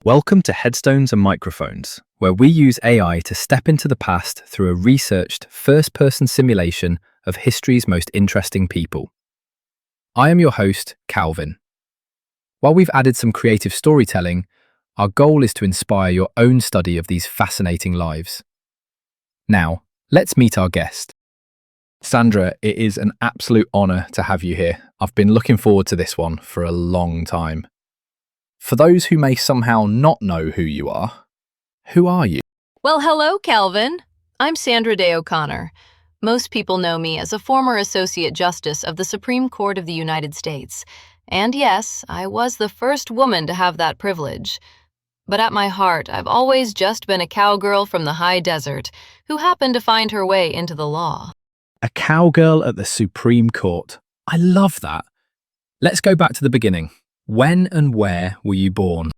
Welcome to Headstones and Microphones, where we use AI to step into the past through a researched, first-person simulation of history's most interesting people. I am your host, Calvin. While we've added some creative storytelling, our goal is to inspire your own study of these fascinating lives. Now, let's meet our guest. Sandra, it is an absolute honour to have you here. I've been looking forward to this one for a long time. For those who may somehow not know who you are, who are you? Well, hello, Calvin. I'm Sandra Day O'Connor. Most people know me as a former Associate Justice of the Supreme Court of the United States. And yes, I was the first woman to have that privilege. But at my heart, I've always just been a cowgirl from the high desert who happened to find her way into the law. A cowgirl at the Supreme Court. I love that. Let's go back to the beginning. When and where were you born?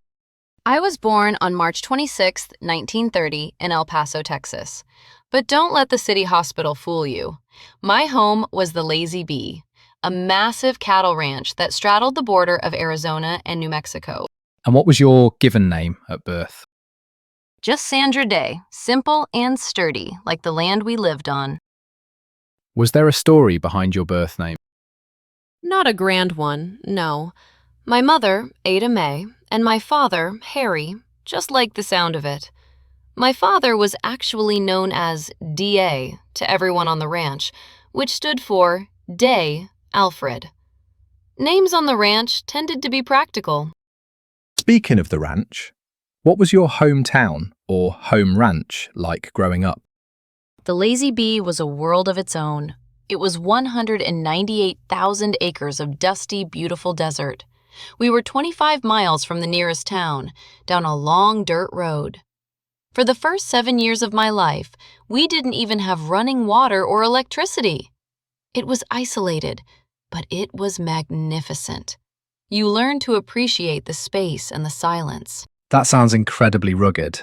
I was born on March 26, 1930, in El Paso, Texas. But don't let the city hospital fool you. My home was the Lazy Bee, a massive cattle ranch that straddled the border of Arizona and New Mexico. And what was your given name at birth? Just Sandra Day, simple and sturdy, like the land we lived on. Was there a story behind your birth name? Not a grand one, no. My mother, Ada May, and my father, Harry, just liked the sound of it. My father was actually known as D.A. to everyone on the ranch, which stood for Day Alfred. Names on the ranch tended to be practical. Speaking of the ranch, what was your hometown or home ranch like growing up? The Lazy Bee was a world of its own. It was 198,000 acres of dusty, beautiful desert. We were 25 miles from the nearest town, down a long dirt road. For the first 7 years of my life, we didn't even have running water or electricity. It was isolated, but it was magnificent. You learn to appreciate the space and the silence. That sounds incredibly rugged.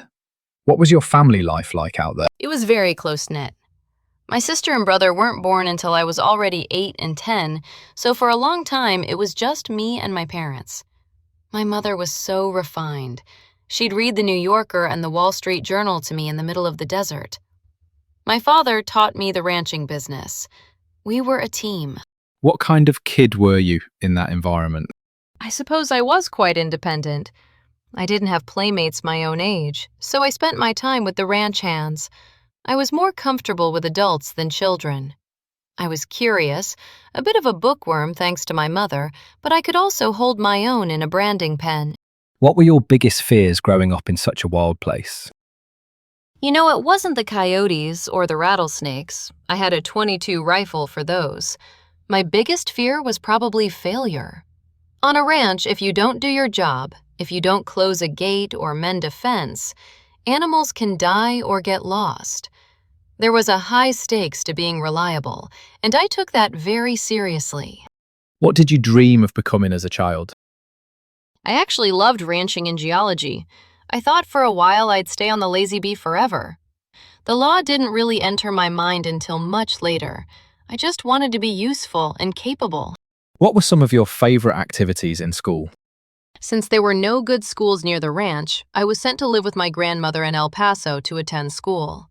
What was your family life like out there? It was very close-knit. My sister and brother weren't born until I was already 8 and 10, so for a long time it was just me and my parents. My mother was so refined. She'd read the New Yorker and the Wall Street Journal to me in the middle of the desert. My father taught me the ranching business. We were a team. What kind of kid were you in that environment? I suppose I was quite independent. I didn't have playmates my own age, so I spent my time with the ranch hands. I was more comfortable with adults than children. I was curious, a bit of a bookworm thanks to my mother, but I could also hold my own in a branding pen. What were your biggest fears growing up in such a wild place? You know, it wasn't the coyotes or the rattlesnakes. I had a .22 rifle for those. My biggest fear was probably failure. On a ranch, if you don't do your job, if you don't close a gate or mend a fence, animals can die or get lost. There was a high stakes to being reliable, and I took that very seriously. What did you dream of becoming as a child? I actually loved ranching and geology. I thought for a while I'd stay on the Lazy Bee forever. The law didn't really enter my mind until much later. I just wanted to be useful and capable. What were some of your favorite activities in school? Since there were no good schools near the ranch, I was sent to live with my grandmother in El Paso to attend school.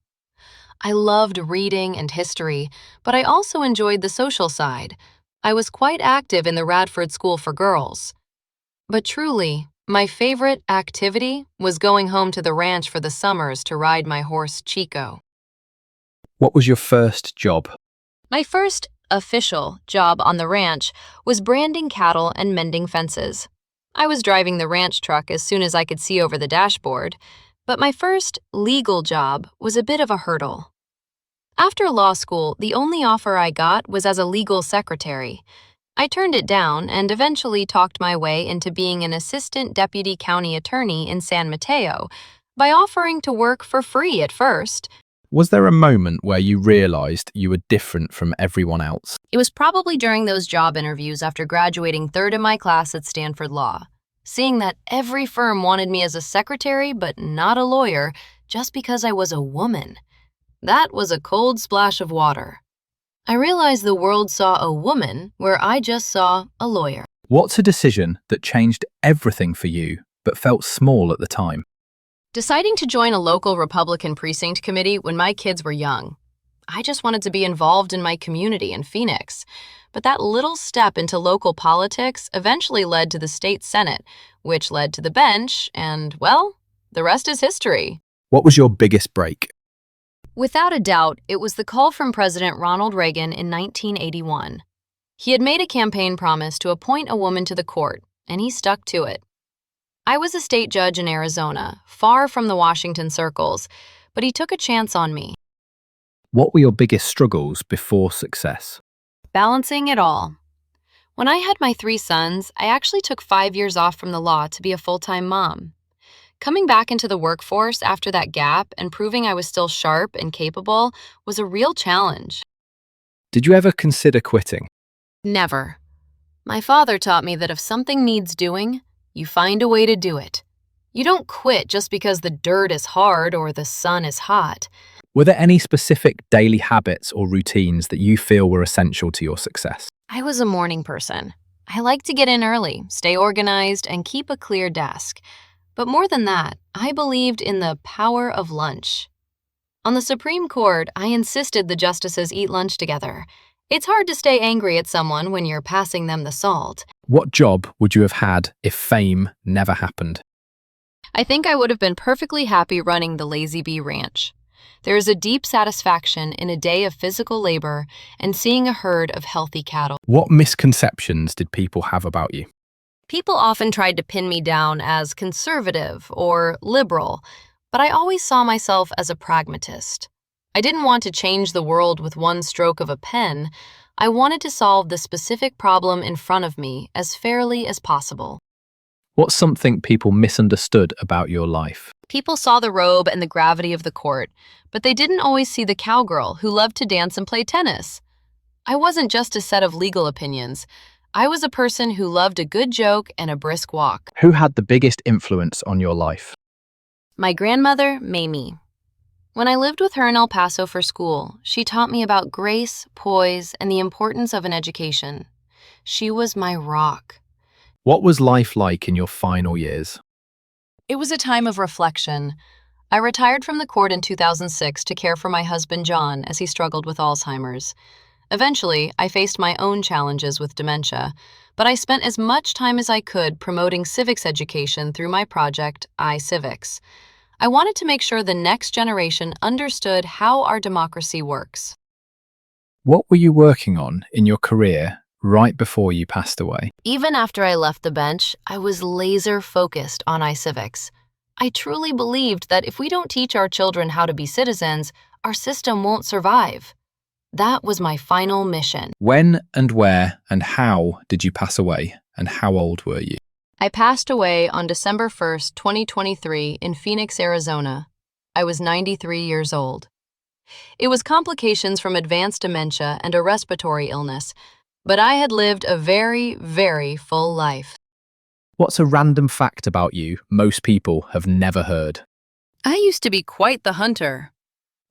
I loved reading and history, but I also enjoyed the social side. I was quite active in the Radford School for Girls. But truly, my favorite activity was going home to the ranch for the summers to ride my horse Chico. What was your first job? My first official job on the ranch was branding cattle and mending fences. I was driving the ranch truck as soon as I could see over the dashboard, but my first legal job was a bit of a hurdle. After law school, the only offer I got was as a legal secretary. I turned it down and eventually talked my way into being an assistant deputy county attorney in San Mateo by offering to work for free at first. Was there a moment where you realized you were different from everyone else? It was probably during those job interviews after graduating third in my class at Stanford Law. Seeing that every firm wanted me as a secretary but not a lawyer just because I was a woman. That was a cold splash of water. I realized the world saw a woman where I just saw a lawyer. What's a decision that changed everything for you but felt small at the time. Deciding to join a local Republican precinct committee when my kids were young. I just wanted to be involved in my community in Phoenix. But that little step into local politics eventually led to the state Senate, which led to the bench, and, well, the rest is history. What was your biggest break? Without a doubt, it was the call from President Ronald Reagan in 1981. He had made a campaign promise to appoint a woman to the court, and he stuck to it. I was a state judge in Arizona, far from the Washington circles, but he took a chance on me. What were your biggest struggles before success? Balancing it all. When I had my 3 sons, I actually took 5 years off from the law to be a full-time mom. Coming back into the workforce after that gap and proving I was still sharp and capable was a real challenge. Did you ever consider quitting? Never. My father taught me that if something needs doing, you find a way to do it. You don't quit just because the dirt is hard or the sun is hot. Were there any specific daily habits or routines that you feel were essential to your success? I was a morning person. I like to get in early, stay organized, and keep a clear desk. But more than that, I believed in the power of lunch. On the Supreme Court, I insisted the justices eat lunch together. It's hard to stay angry at someone when you're passing them the salt. What job would you have had if fame never happened? I think I would have been perfectly happy running the Lazy Bee Ranch. There is a deep satisfaction in a day of physical labor and seeing a herd of healthy cattle. What misconceptions did people have about you? People often tried to pin me down as conservative or liberal, but I always saw myself as a pragmatist. I didn't want to change the world with one stroke of a pen. I wanted to solve the specific problem in front of me as fairly as possible. What's something people misunderstood about your life? People saw the robe and the gravity of the court, but they didn't always see the cowgirl who loved to dance and play tennis. I wasn't just a set of legal opinions. I was a person who loved a good joke and a brisk walk. Who had the biggest influence on your life? My grandmother, Mamie. When I lived with her in El Paso for school, she taught me about grace, poise, and the importance of an education. She was my rock. What was life like in your final years? It was a time of reflection. I retired from the court in 2006 to care for my husband John as he struggled with Alzheimer's. Eventually, I faced my own challenges with dementia, but I spent as much time as I could promoting civics education through my project, iCivics. I wanted to make sure the next generation understood how our democracy works. What were you working on in your career right before you passed away? Even after I left the bench, I was laser focused on iCivics. I truly believed that if we don't teach our children how to be citizens, our system won't survive. That was my final mission. When and where and how did you pass away, and how old were you? I passed away on December 1st, 2023 in Phoenix, Arizona. I was 93 years old. It was complications from advanced dementia and a respiratory illness, but I had lived a very, very full life. What's a random fact about you most people have never heard? I used to be quite the hunter.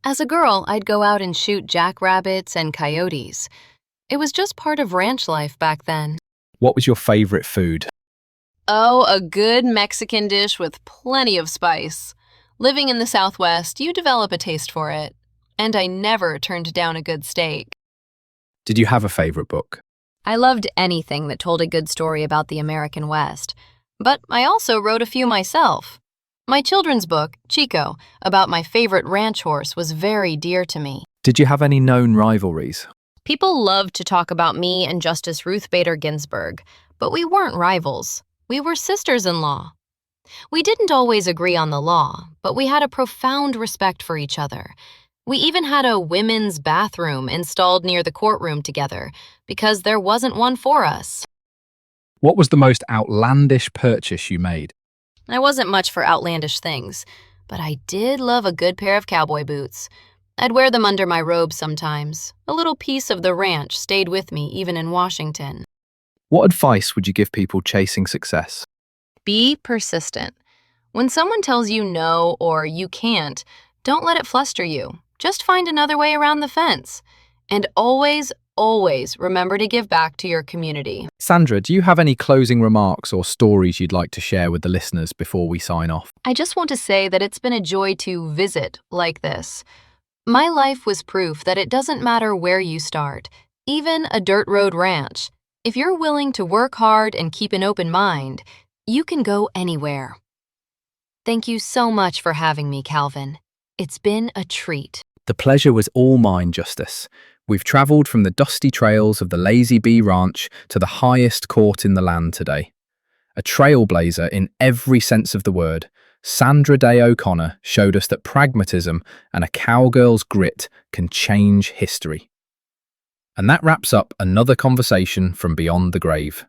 As a girl, I'd go out and shoot jackrabbits and coyotes. It was just part of ranch life back then. What was your favorite food? Oh, a good Mexican dish with plenty of spice. Living in the Southwest, you develop a taste for it. And I never turned down a good steak. Did you have a favorite book? I loved anything that told a good story about the American West. But I also wrote a few myself. My children's book, Chico, about my favorite ranch horse was very dear to me. Did you have any known rivalries? People loved to talk about me and Justice Ruth Bader Ginsburg, but we weren't rivals. We were sisters-in-law. We didn't always agree on the law, but we had a profound respect for each other. We even had a women's bathroom installed near the courtroom together because there wasn't one for us. What was the most outlandish purchase you made? I wasn't much for outlandish things, but I did love a good pair of cowboy boots. I'd wear them under my robe sometimes. A little piece of the ranch stayed with me even in Washington. What advice would you give people chasing success? Be persistent. When someone tells you no or you can't, don't let it fluster you. Just find another way around the fence. And always, always remember to give back to your community. Sandra, do you have any closing remarks or stories you'd like to share with the listeners before we sign off? I just want to say that it's been a joy to visit like this. My life was proof that it doesn't matter where you start, even a dirt road ranch. If you're willing to work hard and keep an open mind, you can go anywhere. Thank you so much for having me, Calvin. It's been a treat. The pleasure was all mine, Justice. We've travelled from the dusty trails of the Lazy Bee Ranch to the highest court in the land today. A trailblazer in every sense of the word, Sandra Day O'Connor showed us that pragmatism and a cowgirl's grit can change history. And that wraps up another conversation from beyond the grave.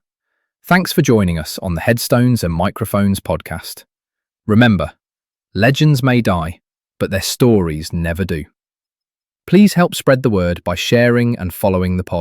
Thanks for joining us on the Headstones and Microphones podcast. Remember, legends may die, but their stories never do. Please help spread the word by sharing and following the pod.